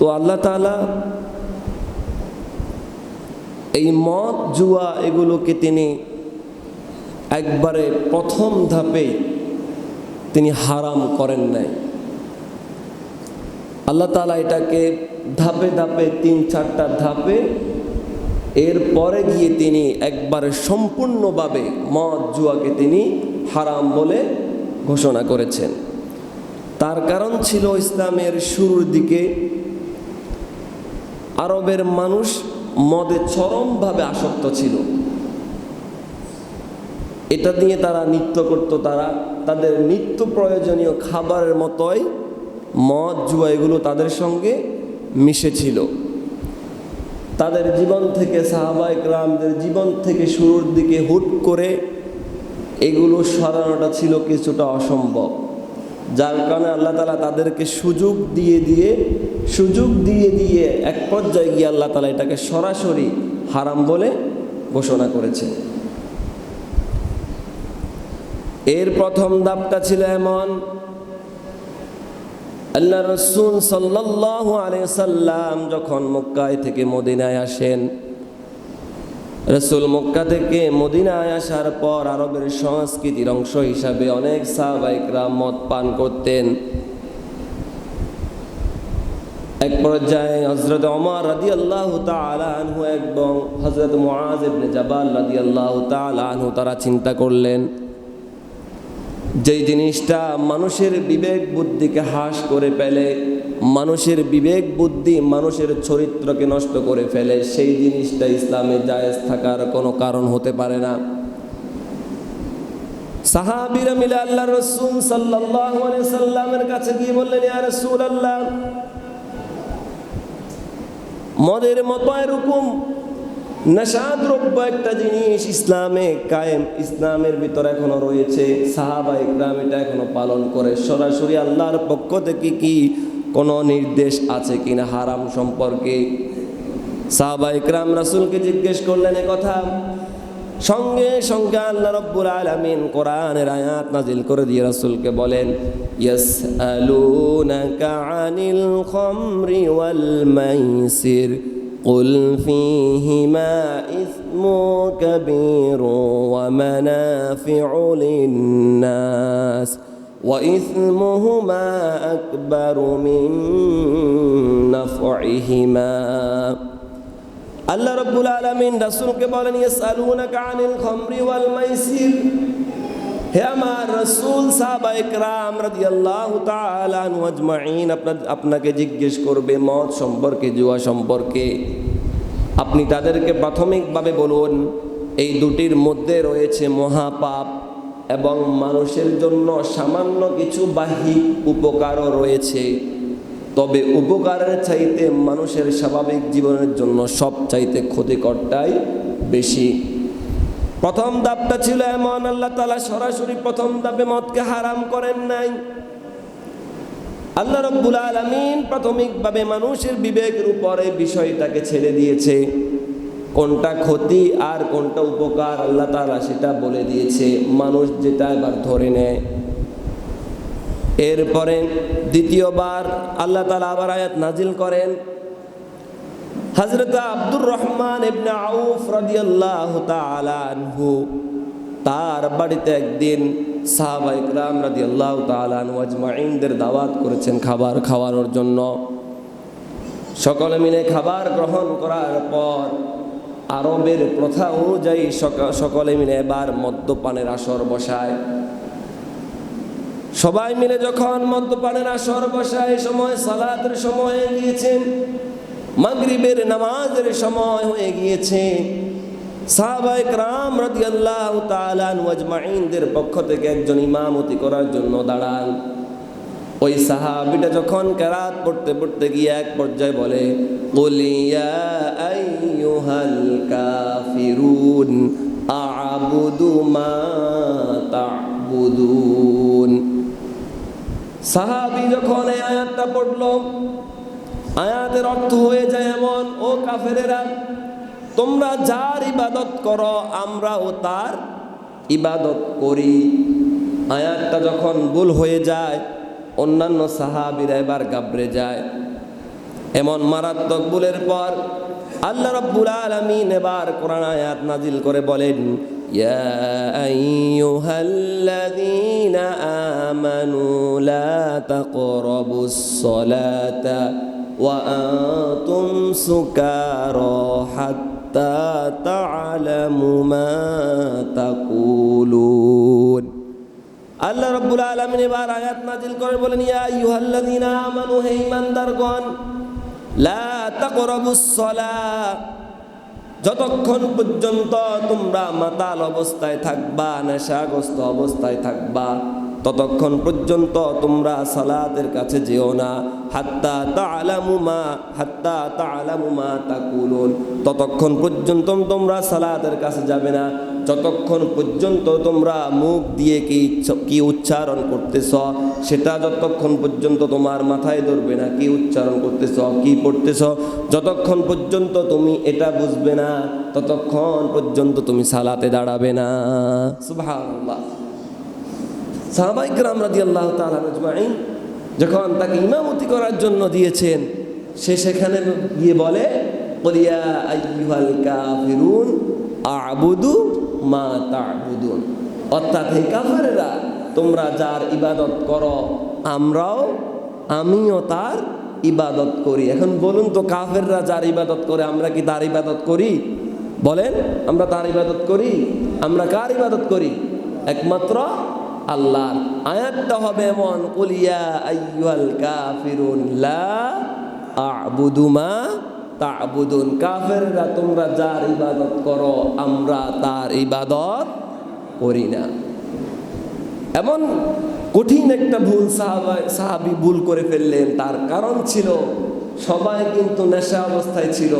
তো আল্লাহ তাআলা এই মদ জুয়া এগুলোকে তিনি একবারে প্রথম ধাপে তিনি হারাম করেন নাই। আল্লাহ তাআলা এটাকে ধাপে ধাপে ৩-৪টা ধাপে এরপরে গিয়ে তিনি একবারে সম্পূর্ণভাবে মদ জুয়াকে তিনি হারাম বলে ঘোষণা করেছেন। তার কারণ ছিল ইসলামের শুরুর দিকে আরবের মানুষ মদে চরমভাবে আসক্ত ছিল। এটা নিয়ে তারা নৃত্য করত, তারা তাদের নিত্য প্রয়োজনীয় খাবারের মতোই মদ জুয়া এগুলো তাদের সঙ্গে মিশেছিল। তাদের জীবন থেকে সাহাবায়ে কেরামদের জীবন থেকে শুরুর দিকে হুট করে এগুলো সরানোটা ছিল কিছুটা অসম্ভব, যার কারণে আল্লাহ তাআলা তাদেরকে সুযোগ দিয়ে এক পর্যায়ে গিয়ে আল্লাহ তাআলা এটাকে সরাসরি হারাম বলে ঘোষণা করেছেন। এর প্রথম ধাপটা ছিল এমন, আল্লাহ রাসূল সাল্লাল্লাহু আলাইহি সাল্লাম যখন মক্কা থেকে মদিনায় আসেন, রাসূল মক্কা থেকে মদিনায় আসার পর আরবের সংস্কৃতির অংশ হিসাবে অনেক সাহাবায়ে কেরাম মদ পান করতেন। এক পর্যায়ে হযরত ওমর রাদিয়াল্লাহু তাআলা আনহু এবং হযরত মুআয ইবনে জাবাল রাদিয়াল্লাহু তাআলা আনহু তারা চিন্তা করলেন যেই জিনিসটা মানুষের বিবেক বুদ্ধিকে হ্রাস করে ফেলে, মানুষের বিবেক বুদ্ধি মানুষের চরিত্রকে নষ্ট করে ফেলে, সেই জিনিসটা ইসলামে জায়েজ থাকার কোনো কারণ হতে পারে না। সাহাবীরা মিলে আল্লাহর রাসূল সাল্লাল্লাহু আলাইহি সাল্লামের কাছে গিয়ে বললেন, ইয়া রাসূলুল্লাহ, মদের মতো এরকম নেশাদ্রব্য একটা জিনিস ইসলামে কায়েম, ইসলামের ভিতরে এখনো রয়েছে, সাহাবায়ে কেরাম এটা এখনো পালন করে, সরাসরি আল্লাহর পক্ষ থেকে কি কোনো নির্দেশ আছে কিনা হারাম সম্পর্কে? সাহাবায়ে কেরাম রাসূলকে জিজ্ঞেস করলেন কথা। সঙ্গে সঙ্গে আল্লাহ রাব্বুল আলামিন কোরআনের আয়াত নাজিল করে দিয়ে রাসূলকে বলেন, ইয়াসআলুনাকা আনিল খামরি ওয়াল মাইসির কুল ফীহিমা ইসমু কাবীরু ওয়া মানাফিউ লিন-নাস ওয়া ইসমুহুমা আকবারু মিন নাফইহিমা। আল্লাহ রাব্বুল আলামিন রাসূলকে বলেন, ইয়াসআলুনাকা আনিল খামরি ওয়াল মাইসির, হে আমার রাসূল সাহাবায়ে কেরাম রাদিয়াল্লাহু তাআলা আনহু আজমাইন আপনাকে জিজ্ঞেস করবে মদ সম্পর্কে, জুয়া সম্পর্কে। আপনি তাদেরকে প্রাথমিকভাবে বলুন এই দুটির মধ্যে রয়েছে মহাপাপ এবং মানুষের জন্য সামান্য কিছু বাহ্যিক উপকারও রয়েছে, তবে উপকারের চাইতে মানুষের স্বাভাবিক জীবনের জন্য সব চাইতে ক্ষতিকরটাই বেশি। প্রথম ধাপটা ছিল এমন, আল্লাহ তাআলা সরাসরি প্রথম ধাপে মদকে হারাম করেন নাই। আল্লাহ রাব্বুল আলামিন প্রাথমিকভাবে মানুষের বিবেকের উপরে বিষয়টাকে ছেড়ে দিয়েছে, কোনটা ক্ষতি আর কোনটা উপকার আল্লাহ তাআলা সেটা বলে দিয়েছে, মানুষ যেটা এবার ধরে নেয়। এরপরে দ্বিতীয়বার আল্লাহ তাআলা আবার আয়াত নাজিল করেন। হযরত আব্দুর রহমান ইবনে আউফ রাদিয়াল্লাহু তাআলা আনহু তার বাড়িতে একদিন সাহাবায়ে কেরাম রাদিয়াল্লাহু তাআলা আনহু আজমাইনদের দাওয়াত করেছেন খাবার খাওয়ানোর জন্য। সকলে মিলে খাবার গ্রহণ করার পর আরবের প্রথা অনুযায়ী সকলে মিলে এবার মদ্যপানের আসর বসায়। সবাই মিলে যখন মদ্যপানের আসর বসায়, সময় সালাতের সময় হয়ে গিয়েছে, মাগরিবের নামাজের সময় হয়ে গিয়েছে। সাহাবায়ে কেরাম রাদিয়াল্লাহু তাআলা আনহু আজমাইনদের পক্ষ থেকে একজন ইমামতি করার জন্য দাঁড়ান। ওই সাহাবীটা যখন কেরাত পড়তে পড়তে গিয়ে এক পর্যায়ে বলে, কুল ইয়া আইয়ুহাল কাফিরুন আ'বুদু মা তা'বুদুন। সাহাবী যখন এই আয়াতটা পড়ল, আয়াতের অর্থ হয়ে যায় এমন, ও কাফেরেরা, তোমরা যার ইবাদত করো আমরাও তার ইবাদত করি। আয়াতটা যখন ভুল হয়ে যায়, অন্যান্য সাহাবীরা এবার ঘাবড়ে যায়। এমন মারাত্মক ভুলের পর আল্লাহ রাব্বুল আলামিন এবার কোরআন আয়াত নাজিল করে বলেন, ইয়া আইয়ুহাল্লাযীনা আমানু লা তাকরাবুস সালাতা ওয়া আনতুম সুকারা হাত্তা তা'লামু মা তাকুলুন। আল্লাহ রাব্বুল আলামিন এবার আয়াত নাজিল করে বলেন, ইয়া আইয়ুহাল্লাযীনা আমানু, হে ঈমানদারগণ, লা তাকরাবুস সালাহ, যতক্ষণ পর্যন্ত তোমরা মাতাল অবস্থায় থাকবা, নেশাগ্রস্ত অবস্থায় থাকবা, ততক্ষণ পর্যন্ত তোমরা সালাতের কাছে যেও না। হাত্তা তা'লামু মা তাকুলুন, ততক্ষণ পর্যন্ত তোমরা সালাতের কাছে যাবে না যতক্ষণ পর্যন্ত তোমরা মুখ দিয়ে কি উচ্চারণ করতেছ সেটা যতক্ষণ পর্যন্ত তোমার মাথায় ধরবে না। কি উচ্চারণ করতেছ, কি পড়তেছ, যতক্ষণ পর্যন্ত তুমি এটা বুঝবে না ততক্ষণ পর্যন্ত তুমি সালাতে দাঁড়াবে না। সুবহানাল্লাহ। সাহাবায়ে কেরাম রাদিয়াল্লাহু তাআলা আজমাইন যখন তাকে ইমামতি করার জন্য দিয়েছেন, সে সেখানে গিয়ে বলে, কুল ইয়া আইয়ুহাল কাফিরুন আ'বুদু মা তা'বুদুন, অর্থাৎ হে কাফেররা, তোমরা যার ইবাদত করো আমিও তার ইবাদত করি। এখন বলুন তো, কাফেররা যার ইবাদত করে আমরা কি তার ইবাদত করি? বলেন, আমরা তার ইবাদত করি? আমরা কার ইবাদত করি? একমাত্র আল্লাহর। আয়াতটা হবে এমন, কুল ইয়া আইয়ুহাল কাফিরুন লা আ'বুদু মা তা'বুদুন, কাফেররা তোমরা যার ইবাদত করো আমরা তার ইবাদত করি না। এমন কঠিন একটা ভুল সাহাবী ভুল করে ফেললেন। তার কারণ ছিল, সবাই কিন্তু নেশা অবস্থায় ছিল।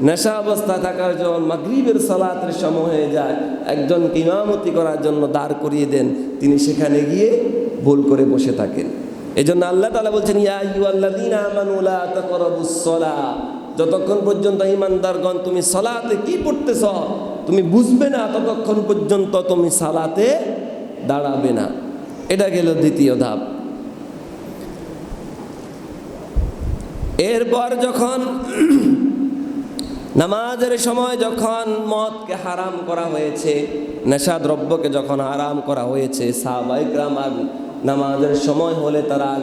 নেশা অবস্থায় থাকার যখন মাগরিবের সালাতের সময় হয়ে যায়, একজনকে ইমামতি করার জন্য দাঁড় করিয়ে দেন, তিনি সেখানে গিয়ে ভুল করে বসে থাকেন। এই জন্য আল্লাহ তাআলা বলছেন, ইয়া আইয়ুহাল্লাযীনা আমানু লা তাকরাবুস সালাহ, যতক্ষণ পর্যন্ত ঈমানদারগণ তুমি সালাতে কি পড়তেছ তুমি বুঝবে না ততক্ষণ পর্যন্ত তুমি সালাতে দাঁড়াবে না। এটা গেল দ্বিতীয় ধাপ। এরপর যখন নামাজের সময় যখন মদকে হারাম করা হয়েছে, নেশা দ্রব্যকে যখন হারাম করা হয়েছে, সাহাবায়ে কেরাম আর নামাজের সময় হলে তারা আর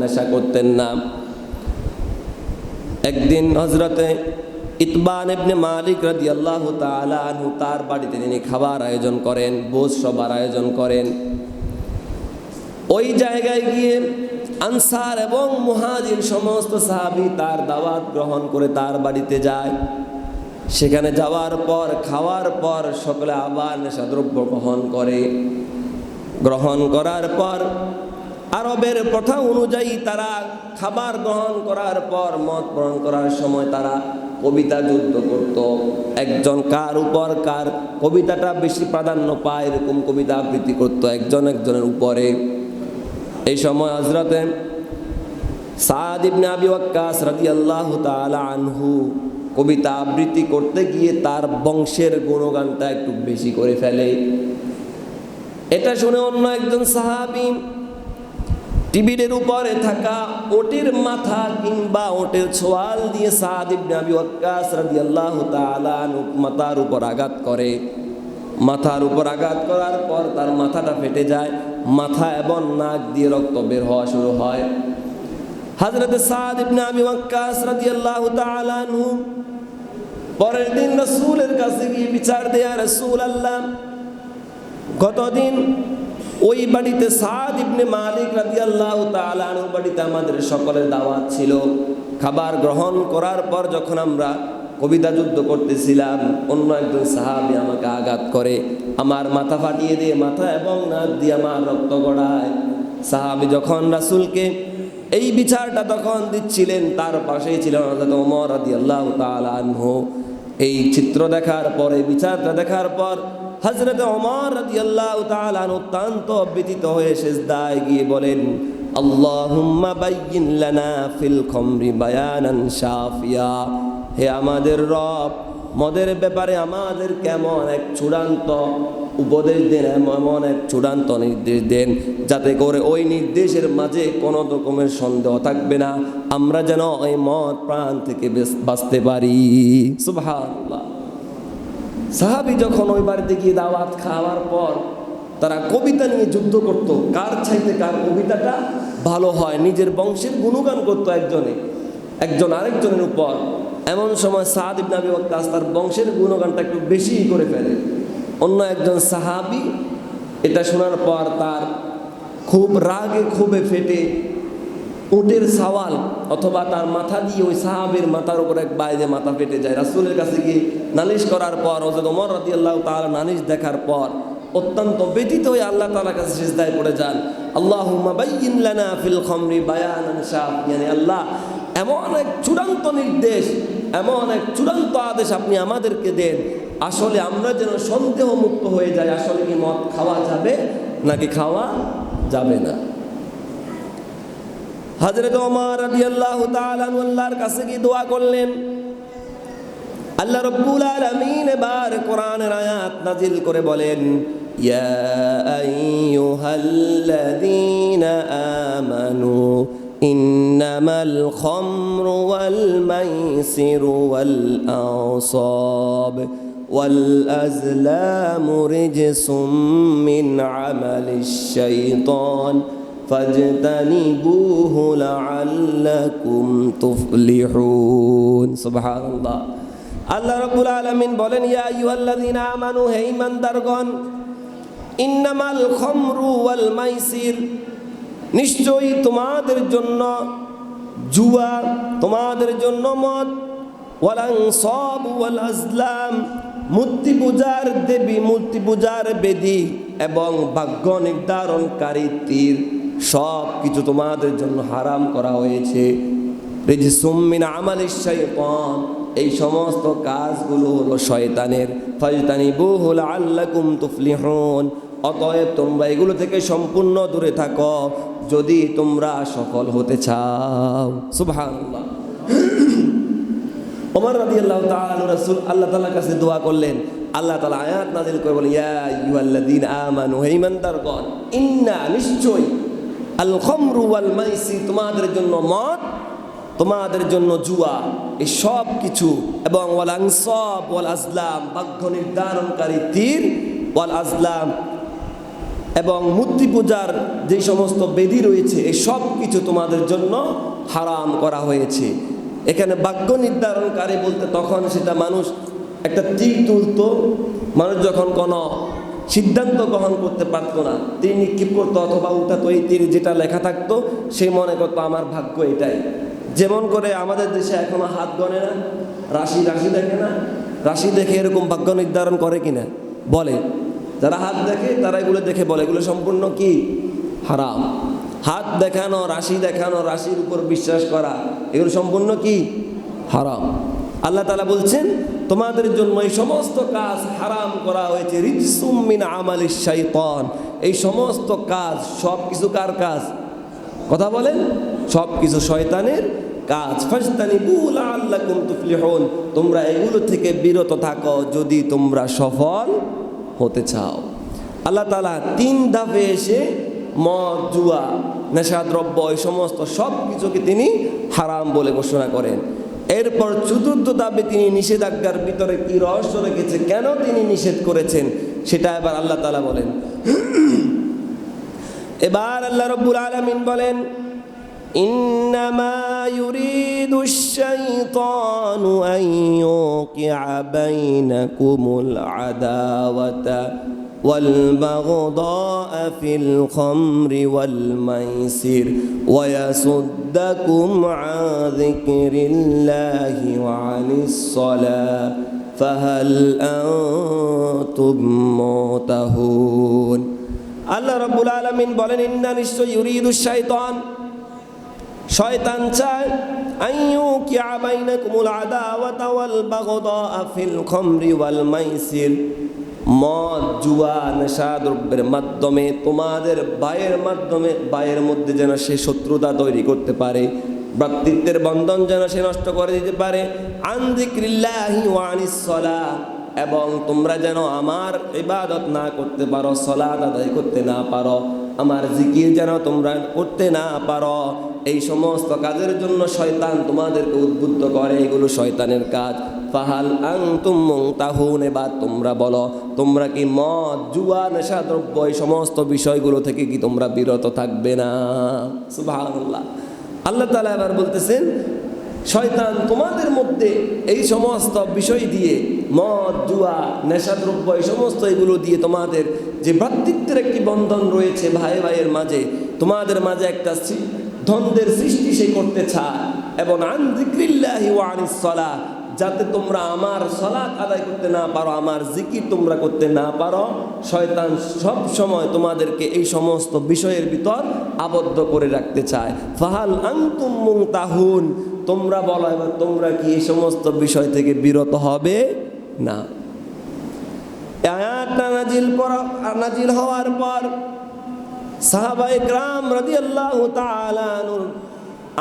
নেশা করতেন না। একদিন হযরতে ইতবান ইবনে মালিক রাদিয়াল্লাহু তাআলা আনহু তার বাড়িতে তিনি খাবার আয়োজন করেন, ভোজ সভার আয়োজন করেন। ওই জায়গায় গিয়ে আনসার এবং মুহাজির সমস্ত সাহাবী তার দাওয়াত গ্রহণ করে তার বাড়িতে যায়। সেখানে যাওয়ার পর খাওয়ার পর সকলে আবার নেশাদ্রব্য গ্রহণ করে। গ্রহণ করার পর আরবের প্রথা অনুযায়ী তারা খাবার গ্রহণ করার পর মদ গ্রহণ করার সময় তারা কবিতা যুদ্ধ করত। একজন কার উপর কার কবিতাটা বেশি প্রাধান্য পায় এরকম কবিতা আবৃত্তি করত একজন একজনের উপরে। এই সময় হযরতে সাদ ইবনে আবি ওয়াক্কাস রাদিয়াল্লাহু তাআলা আনহু কবিতা আবৃত্তি করতে গিয়ে তার বংশের গুণগানটা একটু বেশি করে ফেলে। এটা শুনে অন্য একজন সাহাবী টেবিলের উপরে থাকা ওটের মাথা কিংবা ওটের ছোয়াল দিয়ে সাদ ইবনে আবি ওয়াক্কাস রাদিয়াল্লাহু তাআলা আনহু মাথার উপর আঘাত করে। মাথার উপর আঘাত করার পর তার মাথাটা ফেটে যায়, মাথা এবং নাক দিয়ে রক্ত বের হওয়া শুরু হয়। হযরত সাদ ইবনে আবি ওয়াক্কাস রাদিয়াল্লাহু তাআলা আনহু পরের দিন রাসূলের কাছে গিয়ে বিচার দেয়া, রাসূলুল্লাহ, গতদিন ওই বাড়িতে সাদ ইবনে মালিক রাদিয়াল্লাহু তাআলা আনহু বাড়িতে আমাদের সকলের দাওয়াত ছিল। খাবার গ্রহণ করার পর যখন আমরা কবিতা যুদ্ধ করতেছিলাম, অন্য একজন সাহাবী আমাকে আঘাত করে, আমার মাথা ফাটিয়ে দিয়ে মাথা এবং নাক দিয়ে আমার রক্ত গড়ায়। সাহাবী যখন রাসূলকে এই বিচারটা তখন দিচ্ছিলেন, তার পাশেই ছিলেন হযরত ওমর রাদিয়াল্লাহু তাআলা আনহু। এই চিত্র দেখার পর, এই বিচারটা দেখার পর হযরত ওমর রাদিয়াল্লাহু তাআলা আনহু অত্যন্ত ব্যথিত হয়ে সিজদায় গিয়ে বলেন, আল্লাহুম্মা বাইয়িন লানা ফিল খামরি বায়ানান শাফিয়া, হে আমাদের রব, মদের ব্যাপারে আমাদের কেমন এক চূড়ান্ত উপদেশ দেন, এমন এক চূড়ান্ত নির্দেশ দেন যাতে করে ওই নির্দেশের মাঝে কোনো রকমের সন্দেহ থাকবে না, আমরা যেন ওই মদ প্রাণ থেকে বাঁচতে পারি। সুবহানাল্লাহ। সাহাবী যখন ওই বাড়িতে গিয়ে দাওয়াত খাওয়ার পর তারা কবিতা নিয়ে যুদ্ধ করত, কার চাইতে কার কবিতাটা ভালো হয়, নিজের বংশের গুণগান করতো একজন আরেকজনের উপর। এমন সময় সাদ ইবনে আবি ওয়াক্কাস তার বংশের গুণগানটা একটু বেশি করে ফেলে। অন্য একজন সাহাবী এটা শোনার পর তার খুব রাগে ক্ষোভে ফেটে উটের সাওয়াল অথবা তার মাথা দিয়ে ওই সাহাবীর মাথার উপর এক বাইরে মাথা ফেটে যায়। রাসূলের কাছে গিয়ে নালিশ করার পর হযরত ওমর রাদিয়াল্লাহু তাআলা নালিশ দেখার পর অত্যন্ত ব্যথিত হয়ে আল্লাহ তাআলার কাছে সিজদায় পড়ে যান। আল্লাহুম্মা বাইয়িন লানা ফিল খামরি বায়ানান শাফিয়ান, আল্লাহ এমন এক চূড়ান্ত নির্দেশ, এমন এক চূড়ান্ত আদেশ আপনি আমাদেরকে দেন, আসলে আমরা যেন সন্দেহ মুক্ত হয়ে যাই, আসলে কি মদ খাওয়া যাবে নাকি খাওয়া যাবে না। হযরত ওমর রাদিয়াল্লাহু তাআলা আল্লাহর কাছে গিয়ে দোয়া করলেন। আল্লাহ রাব্বুল আলামিন এবার কোরআনের আয়াত নাজিল করে বলেন, ইয়া আইয়ুহাল্লাযীনা আমানু ইন্নামাল খামরু ওয়াল মাইসিরু ওয়াল আনসাব ওয়াল আজলামু রিজসুম মিন আমালিশ শাইতান ফাজতানিবুহু লাআল্লাকুম তুফলিহুন। সুবহানাল্লাহ। আল্লাহ রাব্বুল আলামিন বলেন, ইয়া আইয়ুহাল্লাযীনা আমানু, হে ঈমানদারগণ, ইন্নামাল খামরু ওয়াল মাইসির, নিশ্চয়ই তোমাদের জন্য জুয়া, তোমাদের জন্য মদ, ওয়াল আনসাব ওয়াল আজলাম, মূর্তি পূজার দেবী, মূর্তি পূজার বেদী এবং ভাগ্য নির্ধারণকারী তীর, সব কিছু তোমাদের জন্য হারাম করা হয়েছে। রিজসুম মিন আমালিশ শাইতান, এই সমস্ত কাজগুলো হলো শয়তানের। ফাজতানিবুহু লাআল্লাকুম তুফলিহুন, অতএব তোমরা এগুলো থেকে সম্পূর্ণ দূরে থাকো যদি তোমরা সফল হতে চাও। সুবহানাল্লাহ। ওমর রাদিয়াল্লাহু তাআলা রাসূল আল্লাহ তাআলার কাছে দোয়া করলেন। আল্লাহ তাআলা আয়াত নাযিল করে বলেন, ইয়া আইয়ুহাল্লাযীনা আমানু, হে ঈমানদারগণ, ইন্না, নিশ্চয়, আল খামরু ওয়াল মাইসির, তোমাদের জন্য মদ, তোমাদের জন্য জুয়া, এই সব কিছু, এবং ওয়াল আনসাব ওয়াল আজলাম, ভাগ্য নির্ধারণকারী তীর, ওয়াল আজলাম, এবং মূর্তি পূজার যে সমস্ত বেদী রয়েছে, এই সব কিছু তোমাদের জন্য হারাম করা হয়েছে। এখানে ভাগ্য নির্ধারণকারী বলতে তখন সেটা মানুষ একটা তীর তুলতো, মানুষ যখন কোনো সিদ্ধান্ত গ্রহণ করতে পারতো না, তীর নিক্ষেপ করতো অথবা উঠাতো, এই তীর যেটা লেখা থাকতো সে মনে করতো আমার ভাগ্য এটাই। যেমন করে আমাদের দেশে এখনো হাত গণে না, রাশি দেখে না, রাশি দেখে এরকম ভাগ্য নির্ধারণ করে কিনা বলে, যারা হাত দেখে তারা এগুলো দেখে বলে এগুলো সম্পূর্ণ কি হারাম। হাত দেখানো, রাশি দেখানো, রাশির উপর বিশ্বাস করা, এগুলো সম্পূর্ণ কি হারাম। আল্লাহ তাআলা বলছেন তোমাদের জন্য এই সমস্ত কাজ হারাম করা হয়েছে। রিজসুম মিন আমালিশ শাইতান, এই সমস্ত কাজ, সব কিছু কার কাজ? কথা বলেন, সব কিছু শয়তানের কাজ। ফাজতানিবুহু লাআল্লাকুম তুফলিহুন, তোমরা এগুলো থেকে বিরত থাকো যদি তোমরা সফল হতে চাও। আল্লাহ তাআলা 3 ধাপে এসে মদ, জুয়া, নেশাদ্রব্য, এই সমস্ত সব কিছুকে তিনি হারাম বলে ঘোষণা করেন। এরপর 4র্থ ধাপে তিনি নিষেধাজ্ঞার ভিতরে কি রহস্য রেখেছে, কেন তিনি নিষেধ করেছেন, সেটা এবার আল্লাহ তাআলা বলেন। এবার আল্লাহ রাব্বুল আলামিন বলেন, ইন্নামা ইউরিদুশ শাইতানু আন ইউকিআ বাইনাকুমুল আদাওয়াতা ওয়াল বাগদাআ ফিল খামরি ওয়াল মাইসির ওয়া ইয়াসুদ্দাকুম আন যিকরিল্লাহি ওয়া আনিস সালাহ ফাহাল আনতুম মুতাহুন। আল্লাহ রাব্বুল আলামিন বলেন, ইন্না, নিশ্চয়, ইউরিদুশ শাইতান, শয়তান চায়, আইয়ুকিআ বাইনাকুমুল আদাওয়াতা ওয়াল বাগদাআ ফিল খামরি ওয়াল মাইসির, মদ, জুয়া, নেশাদ্রব্যের মাধ্যমে তোমাদের ভাইয়ের মধ্যে যেন সে শত্রুতা তৈরি করতে পারে। ভ্রাতৃত্বের বন্ধন যেন সে নষ্ট করে দিতে পারে। আন যিকরিল্লাহি ওয়া আনিস সালাহ, এবং তোমরা যেন আমার ইবাদত না করতে পারো, সালাত আদায় করতে না পারো, আমার জিকির যেন তোমরা করতে না পারো। এই সমস্ত কাজের জন্য শয়তান তোমাদেরকে উদ্বুদ্ধ করে, এগুলো শয়তানের কাজ। ফাহাল আনতুম মুনতাহুন, এবার তোমরা বলো, তোমরা কি মদ, জুয়া, নেশাদ্রব্য এই সমস্ত বিষয়গুলো থেকে কি তোমরা বিরত থাকবে না? সুবহানাল্লাহ। আল্লাহ তাআলা এবার বলতেছেন, শয়তান তোমাদের মধ্যে এই সমস্ত বিষয় দিয়ে, মদ, জুয়া, নেশাদ্রব্য এই সমস্ত এগুলো দিয়ে তোমাদের যে ভ্রাতৃত্বের একটি বন্ধন রয়েছে ভাই ভাইয়ের মাঝে, তোমাদের মাঝে একটা দ্বন্দ্বের সৃষ্টি সে করতে চায়। এবং আন যিকরিল্লাহি ওয়া আনিস সালাহ, যাতে তোমরা আমার সালাত আদায় করতে না পারো, আমার জিকির তোমরা করতে না পারো, শয়তান সব সময় তোমাদেরকে এই সমস্ত বিষয়ের ভিতর আবদ্ধ করে রাখতে চায়। ফাহাল আনতুম মুনতাহুন, তোমরা বলো এবার তোমরা কি এই সমস্ত বিষয় থেকে বিরত হবে না? আয়াতটা নাজিল হওয়ার পর সাহাবায়ে কেরাম রাদিয়াল্লাহু তাআলা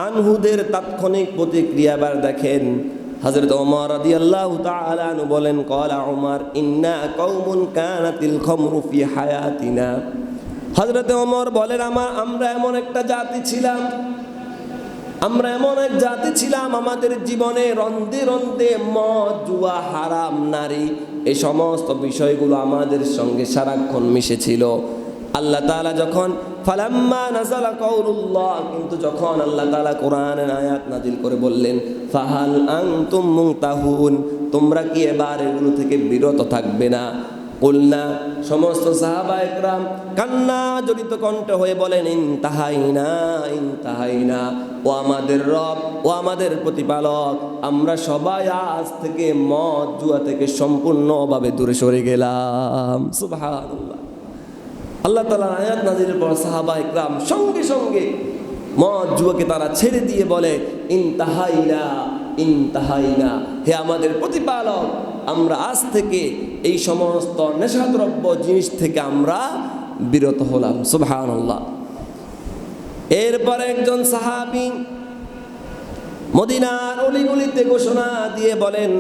আনহুদের তাৎক্ষণিক প্রতিক্রিয়া এবার দেখেন। হযরত ওমর রাদিয়াল্লাহু তাআলা আনহু বলেন, ক্বালা ওমর ইন্না কওমুন কানাতিল খামরু ফি হায়াতিনা। হযরত ওমর বলেন, আমরা এমন একটা জাতি ছিলাম, আমরা এমন এক জাতি ছিলাম, আমাদের জীবনে রন্দে রন্দে মদ, জুয়া, হারাম, নারী এই সমস্ত বিষয়গুলো আমাদের সঙ্গে সারাক্ষণ মিশেছিল। আল্লাহ তাআলা যখন ফালাম্মা নাযালা কাউলুল্লাহ, কিন্তু যখন আল্লাহ তাআলা কোরআনের আয়াত নাজিল করে বললেন ফাহাল আনতুম মুনতাহুন, তোমরা কি এবার এগুলো থেকে বিরত থাকবে না? কুলনা, সমস্ত সাহাবায়ে কেরাম কান্না জড়িত কণ্ঠ হয়ে বলেন, ইনতাহাইনা ইনতাহাইনা, ও আমাদের রব, ও আমাদের প্রতিপালক, আমরা সবাই আজ থেকে মদ, জুয়া থেকে সম্পূর্ণভাবে দূরে সরে গেলাম। সুবহানাল্লাহ। আল্লাহ তাআলার আয়াত নাজিলের পর সাহাবায়ে কেরাম সঙ্গে সঙ্গে মদ, জুয়াকে তারা ছেড়ে দিয়ে বলে, ইনতাহাইনা ইনতাহাইনা, হে আমাদের প্রতিপালক, আমরা আজ থেকে এই সমস্ত নেশাদ্রব্য জিনিস থেকে আমরা বিরত হলাম। সুবহানাল্লাহ। এরপরে একজন সাহাবী মদিনার অলিগলিতে ঘোষণা দিয়ে বলেন,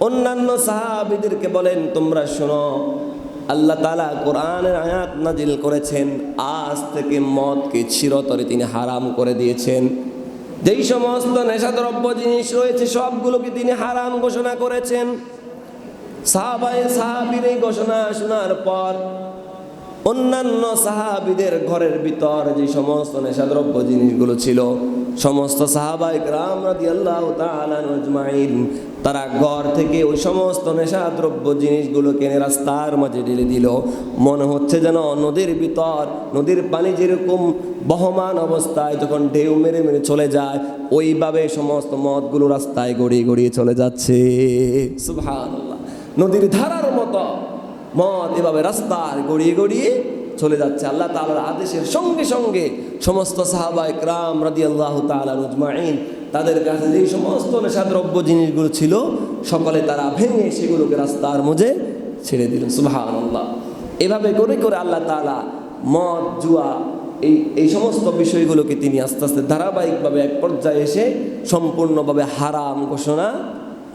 অন্যান্য সাহাবীদেরকে বলেন, তোমরা শোনো, আল্লাহ তাআলা কোরআনের আয়াত নাজিল করেছেন, আজ থেকে মদকে চিরতরে তিনি হারাম করে দিয়েছেন। যেই সমস্ত নেশাদ্রব্য জিনিস রয়েছে সবগুলোকে তিনি হারাম ঘোষণা করেছেন। সাহাবীর এই ঘোষণা শোনার পর অন্যান্য সাহাবীদের ঘরের ভিতর যে সমস্ত নেশাদ্রব্য জিনিসগুলো ছিল, সমস্ত সাহাবায়ে কেরাম রাদিয়াল্লাহু তাআলা আজমাইন তারা ঘর থেকে ওই সমস্ত নেশাদ্রব্য জিনিসগুলোকে রাস্তার মাঝে ঢেলে দিল। মনে হচ্ছে যেন নদীর ভিতর, নদীর পানি যেরকম বহমান অবস্থায় যখন ঢেউ মেরে মেরে চলে যায়, ওইভাবে সমস্ত মদগুলো রাস্তায় গড়িয়ে গড়িয়ে চলে যাচ্ছে। সুবহানাল্লাহ। নদীর ধারার মতো মদ এভাবে রাস্তার গড়িয়ে গড়িয়ে চলে যাচ্ছে। আল্লাহ তাআলার আদেশের সঙ্গে সঙ্গে সমস্ত সাহাবায়ে কেরাম রাদিয়াল্লাহু তাআলা আজমাইন তাদের কাছে যে সমস্ত নেশাদ্রব্য জিনিসগুলো ছিল সকলে তারা ভেঙে সেগুলোকে রাস্তার মাঝে ছেড়ে দিল। সুবহানাল্লাহ। এভাবে করে করে আল্লাহ তাআলা মদ, জুয়া এই সমস্ত বিষয়গুলোকে তিনি আস্তে আস্তে ধারাবাহিকভাবে এক পর্যায়ে এসে সম্পূর্ণভাবে হারাম ঘোষণা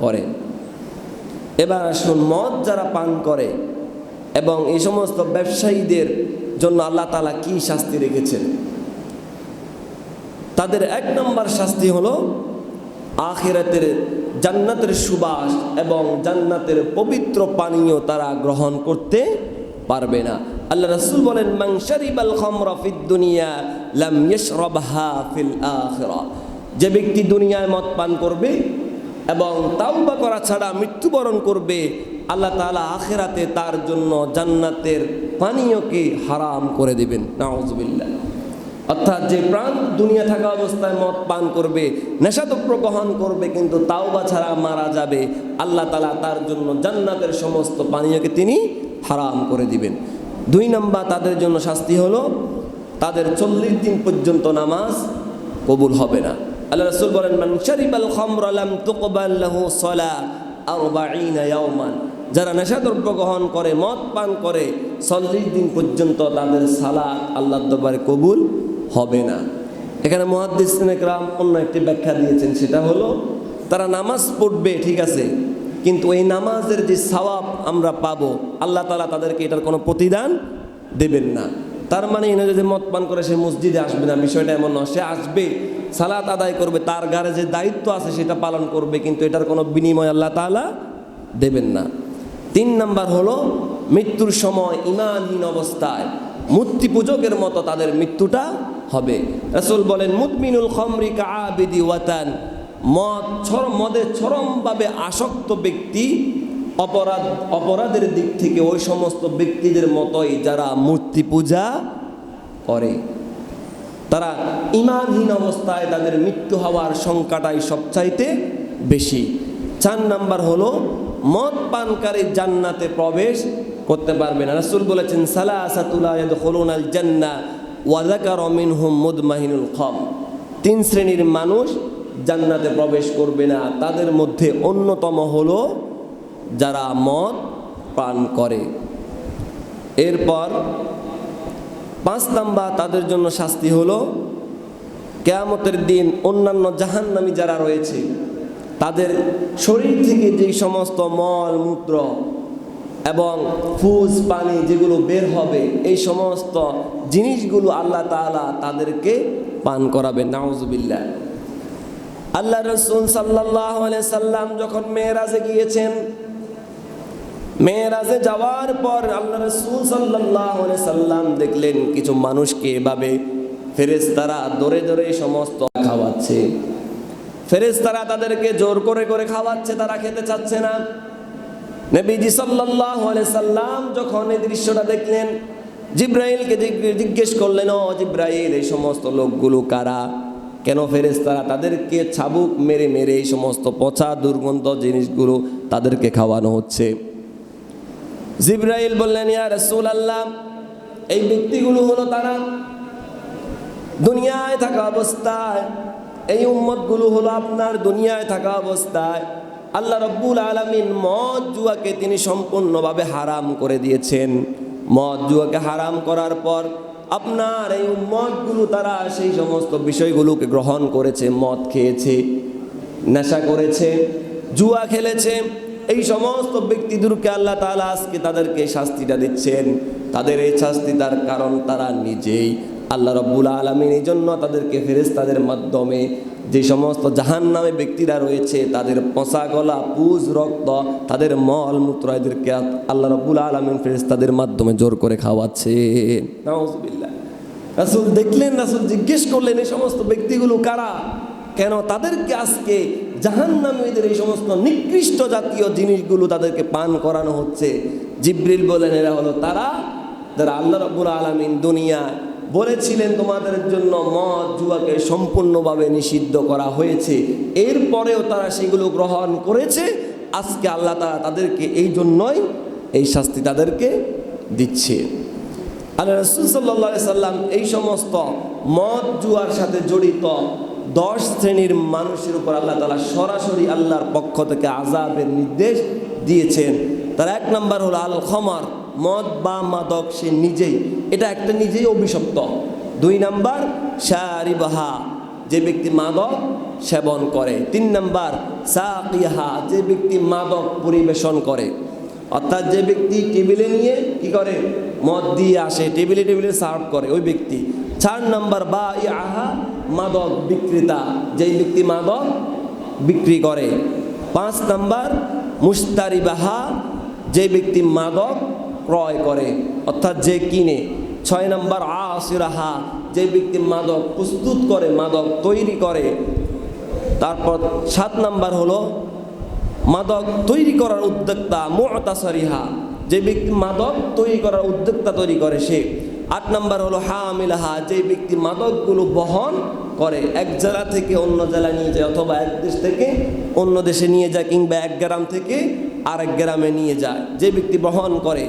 করেন। এবার আসুন, মদ যারা পান করে এবং এই সমস্ত ব্যবসায়ীদের জন্য আল্লাহ তাআলা কি শাস্তি রেখেছেন? তাদের এক নম্বর শাস্তি হলো আখিরাতের জান্নাতের সুবাস এবং জান্নাতের পবিত্র পানীয় তারা গ্রহণ করতে পারবে না। আল্লাহ রাসূল বলেন, মান শারিবাল খামরা ফিদ দুনিয়া লাম ইয়াশরাবহা ফিল আখিরাহ, যে ব্যক্তি দুনিয়ায় মদ পান করবে এবং তাওবা করা ছাড়া মৃত্যুবরণ করবে, আল্লাহ তাআলা আখিরাতে তার জন্য জান্নাতের পানীয়কে হারাম করে দিবেন। নাউযুবিল্লাহ। অর্থাৎ যে প্রাণ দুনিয়া থাকা অবস্থায় মদ পান করবে, নেশাদ্রব্য গ্রহণ করবে, কিন্তু তাওবা ছাড়া মারা যাবে, আল্লাহ তাআলা তার জন্য জান্নাতের সমস্ত পানীয়কে তিনি হারাম করে দিবেন। 2 নম্বর তাদের জন্য শাস্তি হলো তাদের 40 দিন পর্যন্ত নামাজ কবুল হবে না। আল্লাহ রাসূল বলেন, মান শারিবাল খামরা লাম তুকবাল লাহু সালাত 40 ইয়াওমান, যারা নেশাদ্রব্য গ্রহণ করে, মদ পান করে, 40 দিন পর্যন্ত তাদের সালাত আল্লাহর দরবারে কবুল হবে না। এখানে মুহাদ্দিসিনে কেরাম অন্য একটি ব্যাখ্যা দিয়েছেন, সেটা হলো তারা নামাজ পড়বে ঠিক আছে, কিন্তু এই নামাজের যে সওয়াব আমরা পাবো আল্লাহ তাআলা তাদেরকে এটার কোনো প্রতিদান দেবেন না। তার মানে এনে যদি মদ পান করে সে মসজিদে আসবে না, বিষয়টা এমন নয়। সে আসবে, সালাত আদায় করবে, তার ঘাড়ে যে দায়িত্ব আছে সেটা পালন করবে, কিন্তু এটার কোনো বিনিময় আল্লাহ তাআলা দেবেন না। 3 নাম্বার হলো মৃত্যুর সময় ঈমানহীন অবস্থায় মূর্তি পূজকের মতো তাদের মৃত্যুটা হবে। রাসূল বলেন মুদমিনুল খামরি কাআবিদি ওয়াতান, মদের চরমভাবে আসক্ত ব্যক্তি অপরাধের দিক থেকে ওই সমস্ত ব্যক্তিদের মতোই যারা মূর্তি পূজা করে। তারা ঈমানহীন অবস্থায় তাদের মৃত্যু হওয়ার সংখ্যাটাই সবচাইতে বেশি। 4 নাম্বার হলো মদ পানকারী জান্নাতে প্রবেশ করতে পারবে না। রাসূল বলেছেন সালাসাতুল লা ইয়াদখুলুনাল জান্নাহ ওয়া যাকারা মিনহুম মুদমাহিনুল খাম, 3 শ্রেণীর মানুষ জান্নাতে প্রবেশ করবে না, তাদের মধ্যে অন্যতম হলো যারা মদ পান করে। এরপর 5 নাম্বার তাদের জন্য শাস্তি হলো কিয়ামতের দিন অন্যান্য জাহান্নামী যারা রয়েছে তাদের শরীর থেকে যেই সমস্ত মল মূত্র এবং ফুজ পানি যেগুলো বের হবে এই সমস্ত জিনিসগুলো আল্লাহ তাআলা তাদেরকে পান করাবে। নাউজুবিল্লাহ। আল্লাহ রাসূল সাল্লাল্লাহু আলাইহি সাল্লাম যখন মেরাজে গিয়েছেন, মেরাজে যাওয়ার পর আল্লাহ রাসূল সাল্লাল্লাহু আলাইহি সাল্লাম দেখলেন কিছু মানুষকে এভাবে ফেরেশতারা ধরে ধরে সমস্ত খাওয়াচ্ছে। ফেরেশতারা তাদেরকে জোর করে করে খাওয়াচ্ছে, তারা খেতে চাচ্ছে না। নবীজি সাল্লাল্লাহু আলাইহি সাল্লাম যখন এই দৃশ্যটা দেখলেন, জিবরাইলকে জিজ্ঞেস করলেন, ও জিবরাইল, এই সমস্ত লোকগুলো কারা? কেন ফেরেশতারা তাদেরকে চাবুক মেরে মেরে এই সমস্ত পচা দুর্গন্ধ জিনিসগুলো তাদেরকে খাওয়ানো হচ্ছে? জিবরাইল বললেন, ইয়া রাসূলুল্লাহ, এই ব্যক্তিগুলো হলো তারা দুনিয়ায় থাকা অবস্থায়, এই উম্মতগুলো হলো আপনার দুনিয়ায় থাকা অবস্থায় আল্লাহ রাব্বুল আলামিন মদ জুয়াকে তিনি সম্পূর্ণভাবে হারাম করে দিয়েছেন। মদ জুয়াকে হারাম করার পর আপনার এই উম্মতগুলো তারা সেই সমস্ত বিষয়গুলোকে গ্রহণ করেছে, মদ খেয়েছে, নেশা করেছে, জুয়া খেলেছে। এই সমস্ত ব্যক্তিদেরকে আল্লাহ তাআলা আজকে তাদেরকে শাস্তিটা দিচ্ছেন। তাদের এই শাস্তি তার কারণ তারা নিজেই। আল্লাহ রাব্বুল আলামিন এই জন্য তাদেরকে ফেরেশতাদের মাধ্যমে যে সমস্ত জাহান্নামে ব্যক্তিরা রয়েছে তাদের পচা গলা, পুজ, রক্ত, তাদের মল মূত্র এদেরকে আল্লাহ রাব্বুল আলামিন ফেরেশতাদের মাধ্যমে জোর করে খাওয়াচ্ছে। নাউজুবিল্লাহ। রাসূল দেখলেন, রাসূল জিজ্ঞেস করলেন, এই সমস্ত ব্যক্তিগুলো কারা? কেন তাদেরকে আজকে জাহান্নামীদের এই সমস্ত নিকৃষ্ট জাতীয় জিনিসগুলো তাদেরকে পান করানো হচ্ছে? জিবরিল বলেন, এরা হলো তারা যারা আল্লাহ রাব্বুল আলামিন দুনিয়ায় বলেছিলেন তোমাদের জন্য মদ জুয়াকে সম্পূর্ণভাবে নিষিদ্ধ করা হয়েছে, এরপরেও তারা সেগুলো গ্রহণ করেছে। আজকে আল্লাহ তাআলা তাদেরকে এই জন্যই এই শাস্তি তাদেরকে দিচ্ছে। আল্লাহ রাসূল সাল্লাল্লাহু আলাইহি সাল্লাম এই সমস্ত মদ জুয়ার সাথে জড়িত 10 শ্রেণীর মানুষের উপর আল্লাহ তাআলা সরাসরি আল্লাহর পক্ষ থেকে আযাবের নির্দেশ দিয়েছেন। তার 1 নাম্বার হলো আল খমর, মদ বা মাদক সে নিজেই, এটা একটা নিজেই অভিশপ্ত। 2 নাম্বার শারিবাহা, যে ব্যক্তি মাদক সেবন করে। 3 নাম্বার সাকিহা, যে ব্যক্তি মাদক পরিবেশন করে, অর্থাৎ যে ব্যক্তি টেবিলে নিয়ে কি করে, মদ দিয়ে আসে, টেবিলে টেবিলে সার্ভ করে ওই ব্যক্তি। 4 নাম্বার বাইআহা, মাদক বিক্রেতা, যেই ব্যক্তি মাদক বিক্রি করে। 5 নাম্বার মুস্তারিবাহা, যে ব্যক্তি মাদক ক্রয় করে অর্থাৎ যে কিনে। 6 নাম্বার আসিরাহা, যে ব্যক্তি মাদক প্রস্তুত করে, মাদক তৈরি করে। তারপর 7 নাম্বার হলো মাদক তৈরি করার উদ্যোক্তা, মুতাসারিহা, যে ব্যক্তি মাদক তৈরি করার উদ্যোক্তা তৈরি করে সে। 8 নাম্বার হলো হামিলাহা, যে ব্যক্তি মাদকগুলো বহন করে, এক জেলা থেকে অন্য জেলায় নিয়ে যায়, অথবা এক দেশ থেকে অন্য দেশে নিয়ে যায়, কিংবা এক গ্রাম থেকে আরেক গ্রামে নিয়ে যায়, যে ব্যক্তি বহন করে।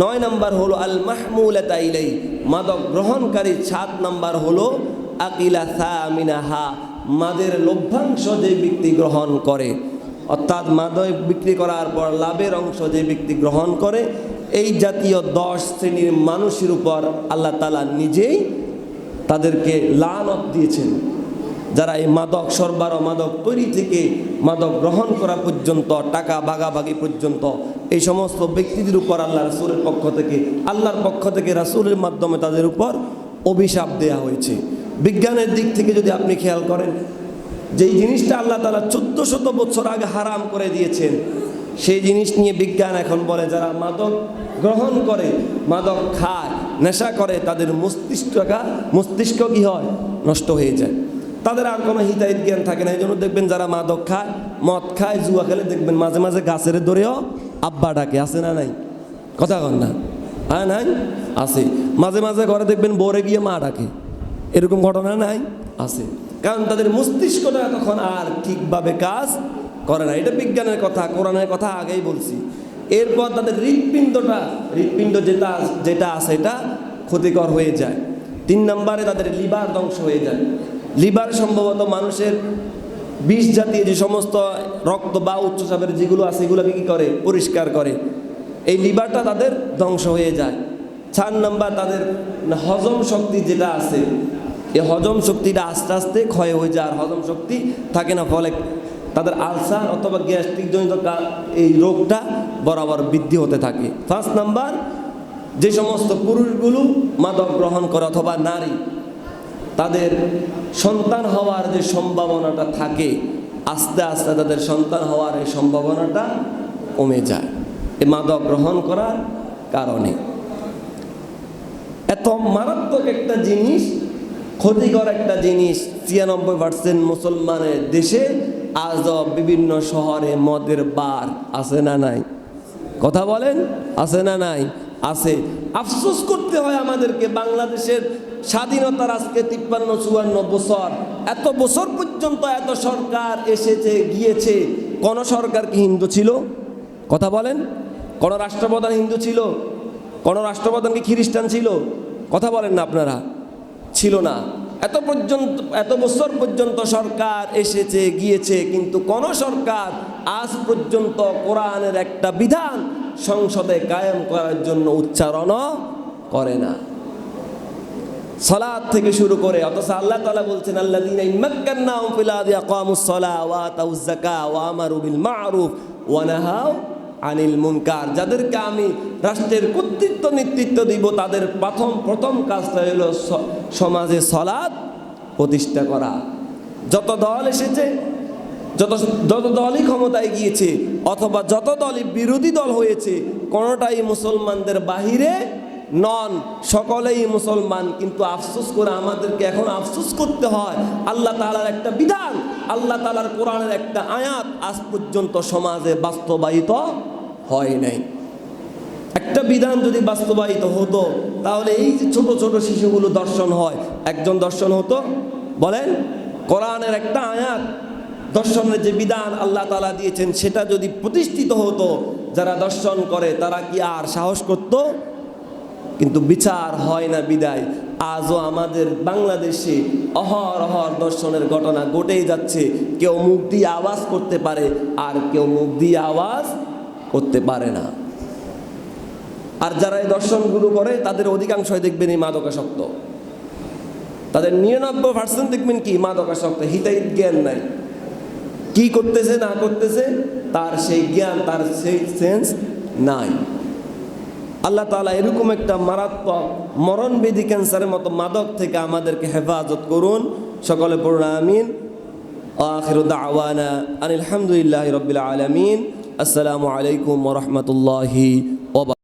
9 নাম্বার হলো আল মাহমুলাতা ইলাই, মাদক গ্রহণকারী। 7 নাম্বার হলো আকিলা সামিনাহা, মাদের লভ্যাংশ যে ব্যক্তি গ্রহণ করে, অর্থাৎ মাদক বিক্রি করার পর লাভের অংশ যে ব্যক্তি গ্রহণ করে। এই জাতীয় 10 শ্রেণীর মানুষের উপর আল্লাহ তাআলা নিজেই তাদেরকে লানত দিয়েছেন। যারা এই মাদক সরবরাহ, মাদক তৈরি থেকে মাদক গ্রহণ করা পর্যন্ত, টাকা ভাগাভাগি পর্যন্ত, এই সমস্ত ব্যক্তিদের উপর আল্লাহ রাসূলের পক্ষ থেকে, আল্লাহর পক্ষ থেকে রাসূলের মাধ্যমে তাদের উপর অভিশাপ দেয়া হয়েছে। বিজ্ঞানের দিক থেকে যদি আপনি খেয়াল করেন, যেই জিনিসটা আল্লাহ তাআলা 1400 বছর আগে হারাম করে দিয়েছেন, সেই জিনিস নিয়ে বিজ্ঞান এখন বলে যারা মাদক গ্রহণ করে, মাদক খায়, নেশা করে, তাদের মস্তিষ্ক কি হয়? নষ্ট হয়ে যায়। তাদের আর কোনো হিতাহিত জ্ঞান থাকে না। এই জন্য দেখবেন যারা মাদক খায়, মদ খায়, জুয়া খেলে, দেখবেন মাঝে মাঝে গাছের ধরেও আব্বা ডাকে। আছে না নাই? কথা কন না? হ্যাঁ, নাই? আছে। মাঝে মাঝে ঘরে দেখবেন বরে গিয়ে মা ডাকে। এরকম ঘটনা নাই? আছে। কারণ তাদের মস্তিষ্কটা তখন আর ঠিকভাবে কাজ করে না। এটা বিজ্ঞানের কথা, কোরআনের কথা আগেই বলছি। এরপর তাদের হৃৎপিণ্ড যেটা আছে এটা ক্ষতিকর হয়ে যায়। 3 নম্বরে তাদের লিভার ধ্বংস হয়ে যায়। লিভার সম্ভবত মানুষের বিষ জাতীয় যে সমস্ত রক্ত বা উচ্চচাপের যেগুলো আছে এগুলোকে কী করে? পরিষ্কার করে। এই লিভারটা তাদের ধ্বংস হয়ে যায়। 4 নম্বর তাদের হজম শক্তি যেটা আছে, এই হজম শক্তিটা আস্তে আস্তে ক্ষয় হয়ে যায়, আর হজম শক্তি থাকে না, ফলে তাদের আলসার অথবা গ্যাস্ট্রিক জনিত এই রোগটা বরাবর বৃদ্ধি হতে থাকে। 5 নম্বর, যে সমস্ত পুরুষগুলো মাদক গ্রহণ করে অথবা নারী, তাদের সন্তান হওয়ার যে সম্ভাবনাটা থাকে, আস্তে আস্তে তাদের সন্তান হওয়ার এই সম্ভাবনাটা কমে যায় এই মাদক গ্রহণ করার কারণে। এত মারাত্মক একটা জিনিস, ক্ষতিকর একটা জিনিস, 93% মুসলমানের দেশে আজও বিভিন্ন শহরে মদের বার আছে না নাই? কথা বলেন, আছে না নাই? আছে। আফসোস করতে হয় আমাদেরকে, বাংলাদেশের স্বাধীনতার আজকে 53-54 বছর, এত বছর পর্যন্ত এত সরকার এসেছে গিয়েছে, কোন সরকার কি হিন্দু ছিল? কথা বলেন। কোন রাষ্ট্রপ্রধান হিন্দু ছিল? কোন রাষ্ট্রপ্রধান কি খ্রিস্টান ছিল? কথা বলেন না আপনারা? ছিল না। এত বছর পর্যন্ত সরকার এসেছে গিয়েছে, কিন্তু কোন সরকার আজ পর্যন্ত কোরআনের একটা বিধান সংসদে কায়েম করার জন্য উচ্চারণ করে না। সালাত থেকে শুরু করে, অথচ আল্লাহ তাআলা বলছেন আল্লাযীনা ইম্মাক্কান্নাহুম ফিল আরদি আকামুস সালাহ ওয়া আতাউয যাকাহ ওয়া আমারু বিল মা'রুফ ওয়া নাহাউ আনিল মুনকার। যাদেরকে আমি রাষ্ট্রের কর্তৃত্ব নেতৃত্ব দিব, তাদের প্রথম কাজটা হলো সমাজে সালাত প্রতিষ্ঠা করা। যত দল এসেছে, যত দলই ক্ষমতায় গিয়েছে অথবা যত দলই বিরোধী দল হয়েছে, কোনোটাই মুসলমানদের বাহিরে নন, সকলেই মুসলমান। কিন্তু আফসোস করে আমাদেরকে এখন আফসোস করতে হয়, আল্লাহ তাআলার একটা বিধান, আল্লাহ তাআলার কোরআনের একটা আয়াত আজ পর্যন্ত সমাজে বাস্তবায়িত হয় নাই। একটা বিধান যদি বাস্তবায়িত হতো, তাহলে এই যে ছোট ছোট শিশুগুলো দর্শন হয়, একজন দর্শন হতো? বলেন। কোরআনের একটা আয়াত, দর্শনের যে বিধান আল্লাহ তাআলা দিয়েছেন, সেটা যদি প্রতিষ্ঠিত হতো, যারা দর্শন করে তারা কি আর সাহস করত? কিন্তু বিচার হয় না বিদায় আজও আমাদের বাংলাদেশে অহরহ দর্শনের ঘটনা ঘটেই যাচ্ছে। কেউ মুখ দিয়ে আওয়াজ করতে পারে, আর কেউ মুখ দিয়ে আওয়াজ করতে পারে না। আর যারা এই দর্শনগুলো করে তাদের অধিকাংশই দেখবেন এই মাদকাসক্ত। তাদের 99% দেখবেন কি মাদকাসক্ত, হিতাহিত জ্ঞান নাই। কি করতেছে না করতেছে তার সেই জ্ঞান, তার সেই সেন্স নাই। আল্লাহ তাআলা এরকম একটা মারাত্মক মরণবেদী ক্যান্সারের মতো মাদক থেকে আমাদেরকে হেফাজত করুন। সকলে পড়ুন আমিন। আখিরু দাওয়ানা আনিল হামদুলিল্লাহি রাব্বিল আলামিন। আসসালামু আলাইকুম ওয়া রাহমাতুল্লাহি ওয়া বারাকাতুহু।